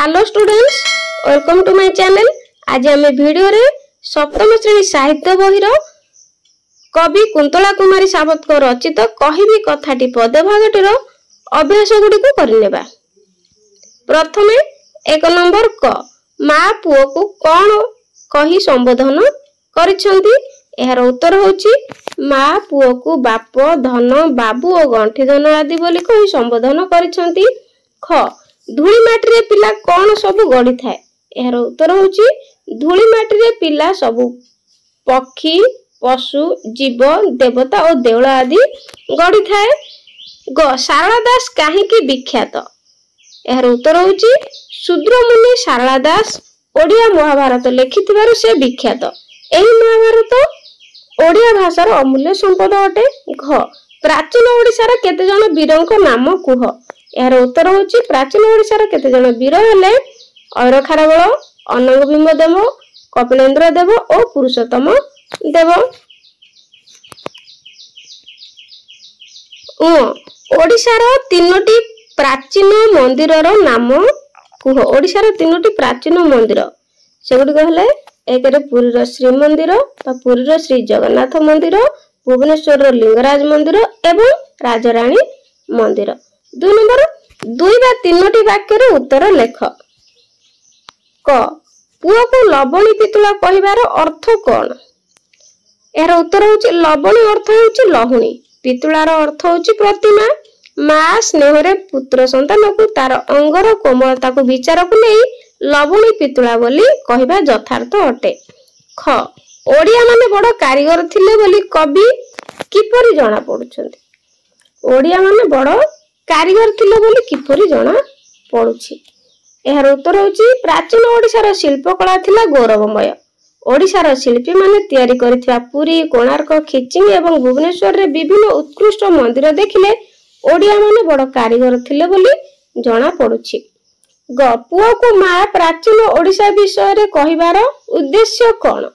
Hello students, welcome to my channel. आज आम video रे सप्तम श्रेणी साहित्य बहिर कवि कुंतला कुमारी सावंत रचित कहिबी कथाटी पद भागटीर अभ्यास गुडी को करनेबा। प्रथमे एक नंबर क माँ पुओ को कौन कही संबोधन करिसेंती। एहार उत्तर होची माँ पुओ को बाप धन बाबू और गंठी धन आदि बोली कही संबोधन करिसेंती। ख धूली माटी रे पिला कौन सबु गड़ी थाए। एहार उत्तर होची धूली माटी रे पिला सबु पक्षी पशु जीव देवता और देवल आदि गड़ी थाए। ग शारला दास काहेकि विख्यात। एहार उत्तर होची शूद्रमुनि शारला दास ओडिया महाभारत लिखिथिबारु से विख्यात। एही महाभारत ओडिया भाषार अमूल्य संपद अटे। घ प्राचीन ओडिशार केते जण वीरଙ୍କ नाम कुह। यार उत्तर होची प्राचीन ओडिशार केते जण वीर हेले अयर खारबल अनंग भीम देव कपिलेन्द्र देव और पुरुषोत्तम देव। ओडिशार तीनोटी प्राचीन मंदिरर नाम कुह। ओडिशार तीनोटी प्राचीन मंदिर सेगुडी कहले एक रे पुरीर श्री मंदिर बा पुरीर श्री जगन्नाथ मंदिर, भुवनेश्वर लिंगराज मंदिर एवं राजरानी मंदिर। 2 नंबर 2 बा 3टी वाक्य रे उत्तर लेख। क पुओ को लवणी पितुला कहिबार अर्थ कोन। एहार उत्तर होची लवणी अर्थ होची लहुणी, पितुलार अर्थ होची प्रतिमा। माँ स्नेह रे पुत्र संतान को तार अंगर कोमलता को विचार को नहीं लवणी पितुला बोली कहिबा यथार्थ अटे। ख ओडिया माने बड़ कारीगर थिले बोली कवि किपरि जणा पडुछंती। ओडिया माने बड़ कारीगर थिले बोली किपरि जणा पडुछि। एहार उत्तर होची प्राचीन ओडिशार शिल्पकला थिला गौरवमय। ओडिशार शिल्पी माने तयारी करिथिबा पुरी कोणार्क खिचिंग एवं भुवनेश्वर रे विभिन्न उत्कृष्ट मंदिर देखिले ओडिया माने बड़ कारीगर थिले बोली जणा पडुछि। ग पुओ को माँ प्राचीन ओडिशा विषय रे कहिबार उद्देश्य कोन।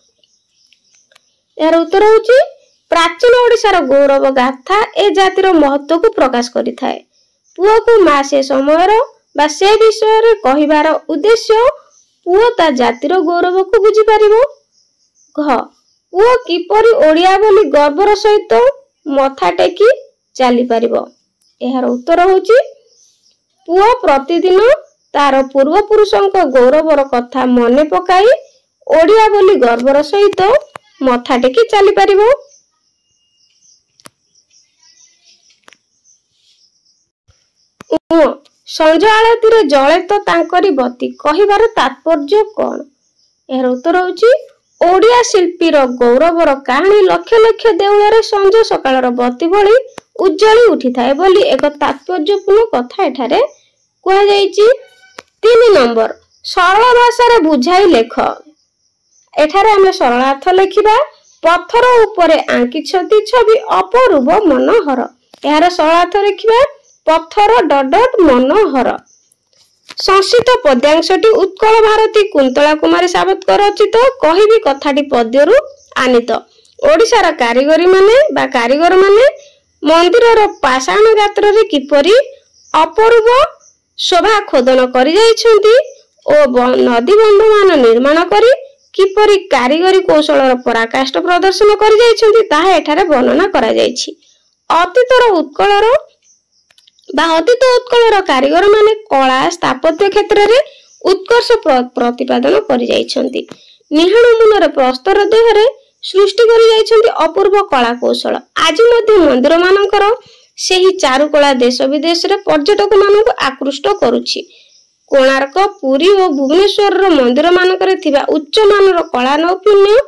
यार उत्तर होची प्राचीन ओडिशार गौरव गाथा ए जातिर महत्व को प्रकाश करिथाए। पुओ को माँ से समयर बा से विषय रे कहिबार उद्देश्य पुओ ता जातिर गौरव को बुझी पारिबो। घ पुओ किपरि ओडिया बोली गर्वर सहित मथा टेकी चली पारिबो। एहार उत्तर होची पुओ प्रतिदिन तार पूर्व पुरुषंक गौरवर कथा मने पकाई ओडिया बोली गर्वर सहित मथा टेकी चली पारिबो। संज आलती रे जळे तो तांकरी बती कहिबार तात्पर्य कोन। एहार उत्तर होची ओडिया शिल्पीर गौरवर कहानी लक्ष लक्ष देउळ रे संज सकाळर बती भली उज्जली उठी थाए बोली एक तात्पर्यपूर्ण कथा एठारे कुहा जाईची। 3 नंबर सरल भाषा रे बुझाई लेख। एठारे हम सरल अर्थ लेखिबा। पत्थर उपरे आंकिछती छवि अपरूप मनोहर। एहार सरल अर्थ लेखिबा पत्थर डट मनोहर। संस्कृत पद्यांशटी उत्कल भारती कुंतला कुमारी सावंत रचित कहिबी कथाटी पद्यरु आनीत। ओडिशार कारीगरी माने बा कारीगर माने मंदिरर पाषाण गात्र रे किपरि अपरूप शोभा खोदन करि जाइछन्ती ओ नदी बंध मान निर्माण करी किपरि कारीगरी कौशलर पराकाष्ठ प्रदर्शन करि जाइछन्ती ताहा एठारे वर्णना करा जाइछि। अतीतर उत्कलर अतीत उत्कलर कारीगर माने कला स्थापत्य क्षेत्र रे उत्कर्ष प्रतिपादन करि जाइछन्ती। निहाण मुनर प्रस्तर देहरे सृष्टि करि जाइछन्ती अपूर्व कला कौशल। आज मध्ये मंदिर मानकर सेही चारुकला देश विदेश रे पर्यटक मानक आकृष्ट करूछि। कोणार्क पुरी और भुवनेश्वर रो मंदिर मानकर थिबा उच्च मानर कला नैपुण्य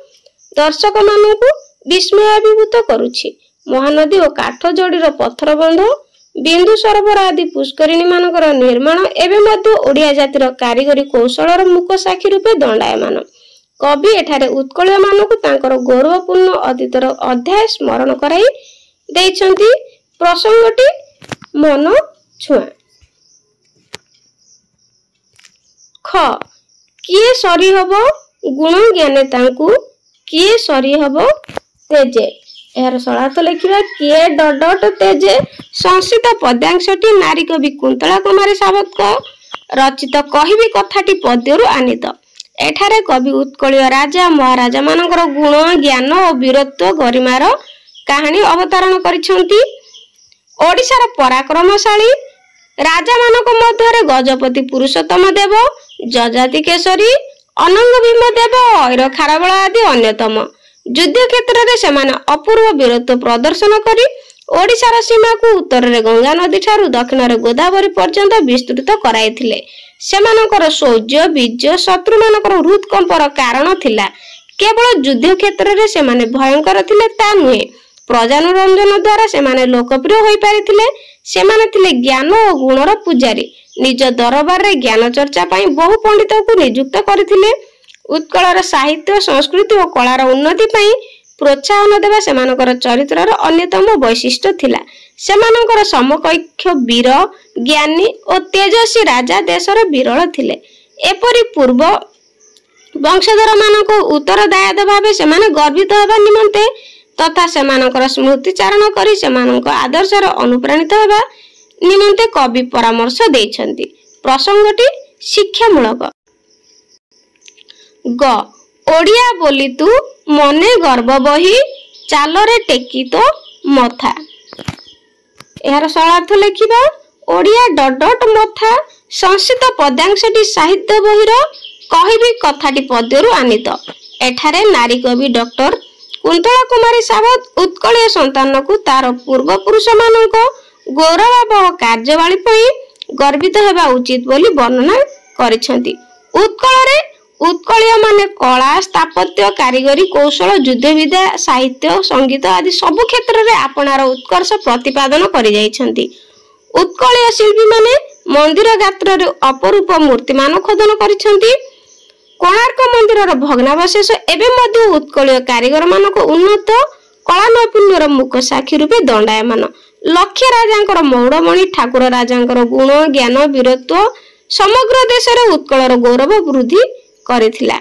दर्शक मानक विस्मय अभिभूत करूछि। महानदी और काठ जोड़ीर पत्थर बंध बिंदु सरोवर आदि पुष्करिणी मानकर निर्माण एवं मध्य ओडिया जातिर कारीगरी कौशलर मुख साक्षी रूपे दंडायमान। कवि एठारे उत्कलीय मानक तांकर गौरवपूर्ण अतीतर अध्याय स्मरण कराई देइछन्ती। प्रसंगटी मन छुआ। ख किए सरी हबो गुण ज्ञाने तांकु किए सरी हबो तेजे। एहार सरल लिखिबा किए डट तेजे। संस्कृत पद्यांशटी नारी कवि कुंतला कुमारी सावंत ରଚିତ କହିବି କଥାଟି ପଦ୍ୟରୁ ଆନିତ। ଏଠାରେ କବି ଉତ୍କଳୀୟ ରାଜା ମହାରାଜା ମାନଙ୍କର ଗୁଣ ଜ୍ଞାନ ଓ ବୀରତ୍ୱ ଗରିମାର କାହାଣୀ ଅବତାରଣ କରିଛନ୍ତି। ଓଡ଼ିଶାର ପରାକ୍ରମଶାଳୀ ରାଜା ମାନଙ୍କ ମଧ୍ୟରେ ଗଜପତି ପୁରୁଷୋତ୍ତମ ଦେବ, ଯଯାତି କେଶରୀ, ଅନଙ୍ଗ ଭୀମ ଦେବ ଓ ଐର ଖାରବେଳ ଆଦି ଅନ୍ୟତମ। ଯୁଦ୍ଧ କ୍ଷେତ୍ରରେ ସେମାନେ ଅପୂର୍ବ ବୀରତ୍ୱ ପ୍ରଦର୍ଶନ କରି ଓଡ଼ିଶାର ସୀମାକୁ ଉତ୍ତରରେ ଗଙ୍ଗା ନଦୀ ଠାରୁ ଦକ୍ଷିଣରେ ଗୋଦାବରୀ ପର୍ଯ୍ୟନ୍ତ ବିସ୍ତୃତ କରାଇଥିଲେ। ସେମାନଙ୍କର ଶୌର୍ଯ୍ୟ ବିଜୟ ଶତ୍ରୁମାନଙ୍କର ହୃଦକମ୍ପର କାରଣ ଥିଲା। କେବଳ ଯୁଦ୍ଧ କ୍ଷେତ୍ରରେ ସେମାନେ ଭୟଙ୍କର ଥିଲେ ତା ନୁହେଁ, ପ୍ରଜାନୁରଞ୍ଜନ ଦ୍ୱାରା ସେମାନେ ଲୋକପ୍ରିୟ ହୋଇପାରିଥିଲେ। ସେମାନେ ଥିଲେ ଜ୍ଞାନ ଓ ଗୁଣର ପୂଜାରୀ। ନିଜ ଦରବାରରେ ଜ୍ଞାନ ଚର୍ଚ୍ଚା ପାଇଁ ବହୁ ପଣ୍ଡିତଙ୍କୁ ନିଯୁକ୍ତ କରିଥିଲେ। ଉତ୍କଳର ସାହିତ୍ୟ ସଂସ୍କୃତି ଓ କଳାର ଉନ୍ନତି ପାଇଁ ପ୍ରୋତ୍ସାହନ ଦେବା ସେମାନଙ୍କର ଚରିତ୍ରର ଅନ୍ୟତମ ବୈଶିଷ୍ଟ୍ୟ ଥିଲା। ସେମାନଙ୍କର ସମକକ୍ଷ ବୀର ଜ୍ଞାନୀ ଓ ତେଜସ୍ୱୀ ରାଜା ଦେଶର ବିରଳ ଥିଲେ। ଏପରି ପୂର୍ବ ବଂଶଧର ମାନଙ୍କୁ ଉତ୍ତରଦାୟିତ ଭାବେ ସେମାନେ ଗର୍ବିତ ହେବା ନିମନ୍ତେ ତଥା ସେମାନଙ୍କର ସ୍ମୃତି ଚାରଣ କରି ସେମାନଙ୍କ ଆଦର୍ଶରେ ଅନୁପ୍ରାଣିତ ହେବା ନିମନ୍ତେ କବି ପରାମର୍ଶ ଦେଇଛନ୍ତି। ପ୍ରସଙ୍ଗଟି ଶିକ୍ଷାମୂଳକ। ଗ ଓଡ଼ିଆ ବୋଲି ତୁ ମନେ ଗର୍ବ ବହି, ଚାଲରେ ଟେକି ତୋ ମଥା। ଏହାର ସରଳାର୍ଥ ଲେଖିବା। ଓଡ଼ିଆ ମଥା ସଂସ୍କୃତ ପଦ୍ୟାଂଶଟି ସାହିତ୍ୟ ବହିର କହିବି କଥାଟି ପଦ୍ୟରୁ ଆନିତ। ଏଠାରେ ନାରୀ କବି ଡକ୍ଟର କୁନ୍ତଳା କୁମାରୀ ସାବତ ଉତ୍କଳୀୟ ସନ୍ତାନକୁ ତାର ପୂର୍ବପୁରୁଷ ମାନଙ୍କ ଗୌରବ ଓ କାର୍ଯ୍ୟବାଳୀ ପାଇଁ ଗର୍ବିତ ହେବା ଉଚିତ ବୋଲି ବର୍ଣ୍ଣନା କରିଛନ୍ତି। ଉତ୍କଳରେ ଉତ୍କଳୀୟ ମାନେ କଳା ସ୍ଥାପତ୍ୟ କାରିଗରୀ କୌଶଳ ଯୁଦ୍ଧବିଦ୍ୟା ସାହିତ୍ୟ ସଙ୍ଗୀତ ଆଦି ସବୁ କ୍ଷେତ୍ରରେ ଆପଣାର ଉତ୍କର୍ଷ ପ୍ରତିପାଦନ କରି ଯାଇଛନ୍ତି। ଉତ୍କଳୀୟ ଶିଳ୍ପୀ ମାନେ ମନ୍ଦିର ଗାତ୍ରରେ ଅପରୂପ ମୂର୍ତ୍ତିମାନ ଖୋଦନ କରିଛନ୍ତି। କୋଣାର୍କ ମନ୍ଦିରର ଭଗ୍ନାବଶେଷ ଏବେ ମଧ୍ୟ ଉତ୍କଳୀୟ କାରିଗର ମାନଙ୍କ ଉନ୍ନତ କଳା ନୈପୁଣ୍ୟର ମୁକ ସାକ୍ଷୀ ରୂପେ ଦଣ୍ଡାୟମାନ। ଲକ୍ଷ୍ୟ ରାଜାଙ୍କର ମୌଡ଼ମଣି ଠାକୁର ରାଜାଙ୍କର ଗୁଣ ଜ୍ଞାନ ବୀରତ୍ୱ ସମଗ୍ର ଦେଶରେ ଉତ୍କଳର ଗୌରବ ବୃଦ୍ଧି କରିଥିଲା।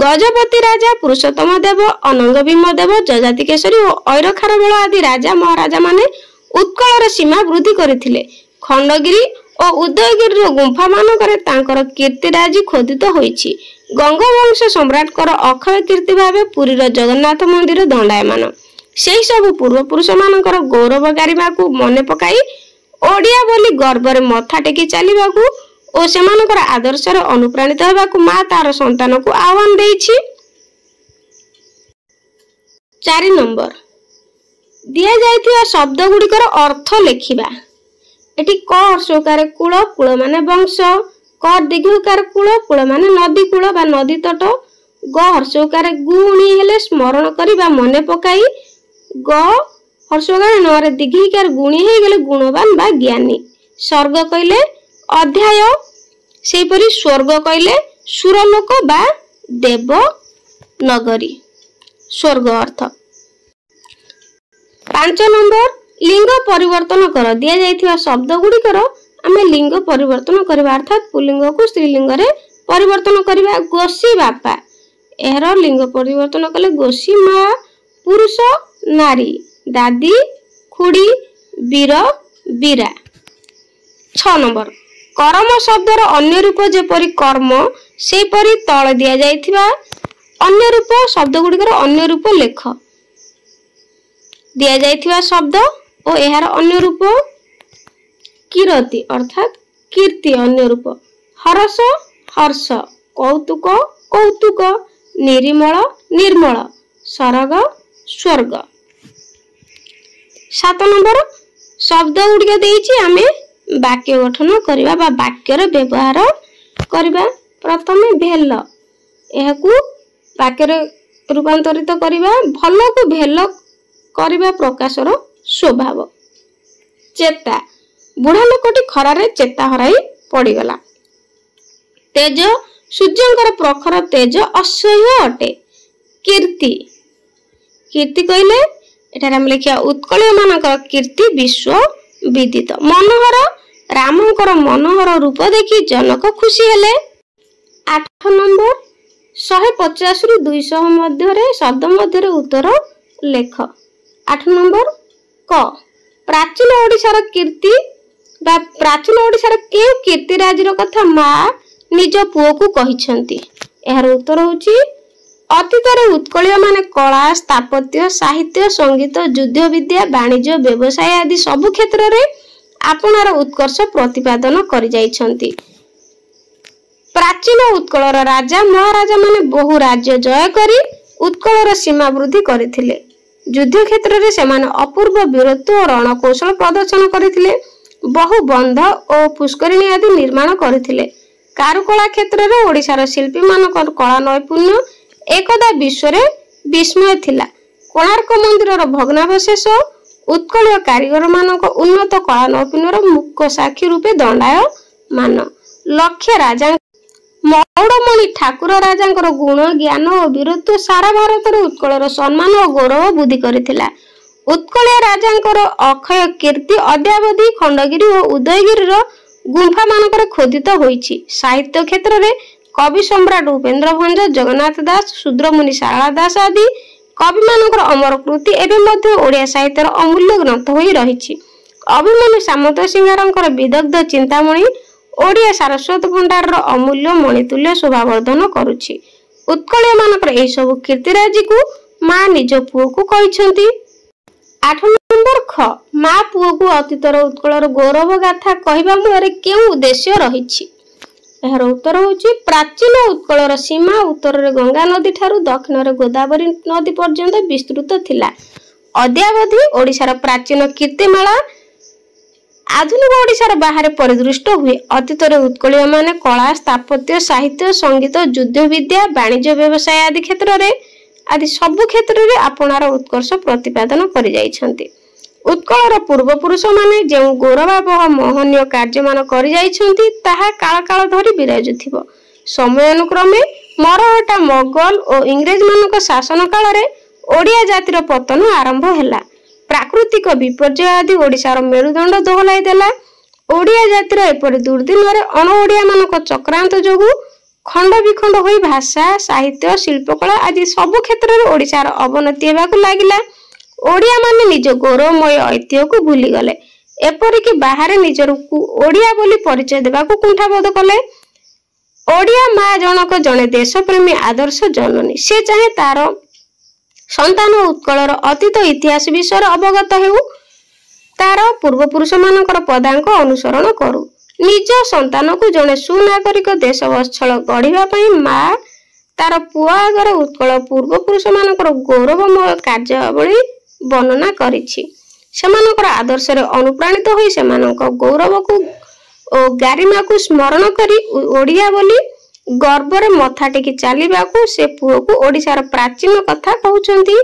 ଗଜପତି ରାଜା ପୁରୁଷୋତ୍ତମ ଦେବ, ଅନଙ୍ଗ ଭୀମ ଦେବ, ଯଯାତି କେଶରୀ ଓ ଐର ଖାରବେଳ ଆଦି ରାଜା ମହାରାଜା ମାନେ ଉତ୍କଳର ସୀମା ବୃଦ୍ଧି କରିଥିଲେ। ଖଣ୍ଡଗିରି ଓ ଉଦୟଗିରିର ଗୁମ୍ଫା ମାନଙ୍କରେ ତାଙ୍କର କୀର୍ତ୍ତିରାଜି ଖୋଦିତ ହୋଇଛି। ଗଙ୍ଗବଂଶ ସମ୍ରାଟଙ୍କର ଅକ୍ଷୟ କୀର୍ତ୍ତି ଭାବେ ପୁରୀର ଜଗନ୍ନାଥ ମନ୍ଦିର ଦଣ୍ଡାୟମାନ। ସେହି ସବୁ ପୂର୍ବପୁରୁଷ ମାନଙ୍କର ଗୌରବ ଗାରିମାକୁ ମନେ ପକାଇ ଓଡ଼ିଆ ବୋଲି ଗର୍ବରେ ମଥା ଟେକି ଚାଲିବାକୁ ଓ ସେମାନଙ୍କର ଆଦର୍ଶରେ ଅନୁପ୍ରାଣିତ ହେବାକୁ ମା ତାର ସନ୍ତାନକୁ ଆହ୍ୱାନ ଦେଇଛି। 4 ନମ୍ବର ଦିଆଯାଇଥିବା ଶବ୍ଦ ଗୁଡ଼ିକର ଅର୍ଥ ଲେଖିବା। ଏଠି କ ହର୍ଷଉକାରେ କୂଳ, କୂଳ ମାନେ ବଂଶ, କ ଦୀର୍ଘଉକାରେ କୂଳ, କୂଳ ମାନେ ନଦୀ କୂଳ ବା ନଦୀ ତଟ, ଗ ହର୍ଷଉକାରେ ଗୁଣି ହେଲେ ସ୍ମରଣ କରି ବା ମନେ ପକାଇ, ଗ ହର୍ଷଉକାରେ ନରେ ଦୀର୍ଘଇକାର ଗୁଣି ହେଇଗଲେ ଗୁଣବାନ ବା ଜ୍ଞାନୀ। ସ୍ୱର୍ଗ କହିଲେ ଅଧ୍ୟାୟ, ସେହିପରି ସ୍ୱର୍ଗ କହିଲେ ସୁରଲୋକ ବା ଦେବ ନଗରୀ। ସ୍ୱର୍ଗ ଅର୍ଥ। 5 ନମ୍ବର ଲିଙ୍ଗ ପରିବର୍ତ୍ତନ କର। ଦିଆଯାଇଥିବା ଶବ୍ଦ ଗୁଡ଼ିକର ଆମେ ଲିଙ୍ଗ ପରିବର୍ତ୍ତନ କରିବା ଅର୍ଥାତ୍ ପୁଲ୍ଲିଙ୍ଗକୁ ସ୍ତ୍ରୀଲିଙ୍ଗରେ ପରିବର୍ତ୍ତନ କରିବା। ଗୋଷୀ ବାପା, ଏହାର ଲିଙ୍ଗ ପରିବର୍ତ୍ତନ କଲେ ଗୋଷୀ ମା, ପୁରୁଷ ନାରୀ, ଦାଦି ଖୁଡି, ବୀର ବୀରା। 6 ନମ୍ବର କରମ ଶବ୍ଦର ଅନ୍ୟ ରୂପ ଯେପରି କର୍ମ, ସେହିପରି ତଳେ ଦିଆଯାଇଥିବା ଅନ୍ୟ ରୂପ ଶବ୍ଦ ଗୁଡ଼ିକର ଅନ୍ୟ ରୂପ ଲେଖ। ଦିଆଯାଇଥିବା ଶବ୍ଦ ଓ ଏହାର ଅନ୍ୟ ରୂପ କିରତି ଅର୍ଥାତ୍ କୀର୍ତ୍ତି ଅନ୍ୟ ରୂପ, ହରସ ହର୍ଷ, କୌତୁକ କୌତୁକ, ନିରିମଳ ନିର୍ମଳ, ସରଗ ସ୍ୱର୍ଗ। 7 ନମ୍ବର ଶବ୍ଦ ଗୁଡ଼ିକ ଦେଇଛି, ଆମେ ବାକ୍ୟ ଗଠନ କରିବା ବା ବାକ୍ୟର ବ୍ୟବହାର କରିବା। ପ୍ରଥମେ ଭେଲ, ଏହାକୁ ବାକ୍ୟରେ ରୂପାନ୍ତରିତ କରିବା। ଭଲକୁ ଭେଲ କରିବା ପ୍ରକାଶର ସ୍ୱଭାବ। ଚେତା, ବୁଢା ଲୋକଟି ଖରାରେ ଚେତା ହରାଇ ପଡିଗଲା। ତେଜ, ସୂର୍ଯ୍ୟଙ୍କର ପ୍ରଖର ତେଜ ଅସହ୍ୟ ଅଟେ। କୀର୍ତ୍ତି, କୀର୍ତ୍ତି କହିଲେ ଏଠାରେ ଆମେ ଲେଖିବା ଉତ୍କଳୀୟ ମାନଙ୍କର କୀର୍ତ୍ତି ବିଶ୍ୱ ବିଦିତ। ମନୋହର, ରାମଙ୍କର ମନୋହର ରୂପ ଦେଖି ଜନକ ଖୁସି ହେଲେ। 8 ନମ୍ବର 150 ରୁ 200 ମଧ୍ୟରେ ଶବ୍ଦ ମଧ୍ୟରେ ଉତ୍ତର ଲେଖ। 8 ନମ୍ବର କ ପ୍ରାଚୀନ ଓଡ଼ିଶାର କୀର୍ତ୍ତି ବା प्राचीन ओडिशार केउ कीर्तिराजीर कथा माँ निज पुओ को कहिसंती? एहार उत्तर होची अतीतरे उत्कलीय माने कला स्थापत्य साहित्य संगीत युद्ध विद्या वाणिज्य व्यवसाय आदि सबु क्षेत्र रे आपनार उत्कर्ष प्रतिपादन करि जाइछंती। प्राचीन उत्कलर राजा महाराजा माने बहु राज्य जय करी उत्कलर सीमा वृद्धि करथिले। युद्ध क्षेत्र रे सेमाने अपूर्व वीरत्व और रणकौशल प्रदर्शन करथिले। बहु बंध और पुष्करिणी आदि निर्माण करथिले। कारुकला क्षेत्र रे ओडिशार शिल्पी मानकर कला नैपुण्य एकदा विश्व रे विस्मय थिला। कोणार्क मंदिरर भग्नावशेष उत्कलीय कारीगर मानक उन्नत कला नैपुण्यर मुख्य साक्षी रूपे दंडायमान। लक्ष्य राजा मौड़मणि ठाकुर राजांकर गुण ज्ञान और वीरत्व सारा भारत रे उत्कलर सम्मान और गौरव वृद्धि करथिला। उत्कलीय राजांकर अक्षय कीर्ति अद्यावधि खंडगिरी और उदयगिरी गुंफा मानकर खोदित होईछि। साहित्य क्षेत्र रे कवि सम्राट उपेन्द्र भंज जगन्नाथ दास शूद्रमुनि शारदा दास आदि कवि मानकर अमर कृति एवं मध्य ओडिया साहित्यर अमूल्य ग्रंथ होई रहिछि। अभिमन्यु सामंत सिंहारंकर विदग्ध चिंतामणि ओडिया सारस्वत भंडार अमूल्य मणितुल्य शोभावर्धन करुछि। उत्कलीय मानकर एही सब कीर्तिराजी को माँ निज पुओ को कहिसंती। 8 नंबर ख माँ पुओ को अतीतर उत्कलर गौरव गाथा कहबा मुरे केउ उद्देश्य रहिछि? एहार उत्तर होछि प्राचीन उत्कलर सीमा उत्तर रे गंगा नदी ठारू दक्षिण रे गोदावरी नदी पर्यंत विस्तृत थिला। अद्यावधि ओडिशार प्राचीन कीर्तिमाला आधुनिक ओडिशार बाहर परिदृष्ट हुए। अतीत रे उत्कलीय माने कला स्थापत्य साहित्य संगीत युद्ध विद्या वाणिज्य व्यवसाय आदि क्षेत्र रे आदि सबु क्षेत्र रे आपनार उत्कर्ष प्रतिपादन करि जाइछंती। उत्कलर पूर्व पुरुष माने जे गौरवावह मोहनीय कार्य मान करि जाइछंती ताहा काल काल धरि विराजुथिबो। समय अनुक्रमे मरहट्टा मोगल और इंग्रेज मानक शासन काल रे ओडिया जातिर पतन आरंभ हैला। प्राकृतिक विपर्यय आदि ओडिशार मेरुदंड दोहलाई देला। ओडिया जातिर एपरि दुर्दिन रे अण ओडिया मानक चक्रांत जोगु खंड विखंड होई भाषा साहित्य शिल्पकला आदि सबु क्षेत्र रे ओडिशार अवनति हेबाकु लागिला। ओडिया माने निज गौरवमय ऐतिह्य को भूली गले। एपरि कि बाहर निजर ओडिया बोली परिचय देबाकु कुंठाबोध कले। ओडिया माँ जनक जने देशप्रेमी आदर्श जननी। से चाहे तार संतान उत्कलर अतीत इतिहास विषय अवगत हेउ तार पूर्व पुरुष मानकर पदांक अनुसरण करू। निज संतान को जने सुनागरिक देश वत्सल गढ़िबा पई माँ तार पुओ आगर उत्कल पूर्व पुरुष मानकर गौरवमय कार्यावली वर्णना करिछि। सेमानकर आदर्श रे अनुप्राणित होई सेमानक गौरव को ओ गारिमा को स्मरण करी ओडिया बोली गर्व रे मथा टेकी चालिबा को से पुओ को ओडिशार प्राचीन कथा कहउछंती।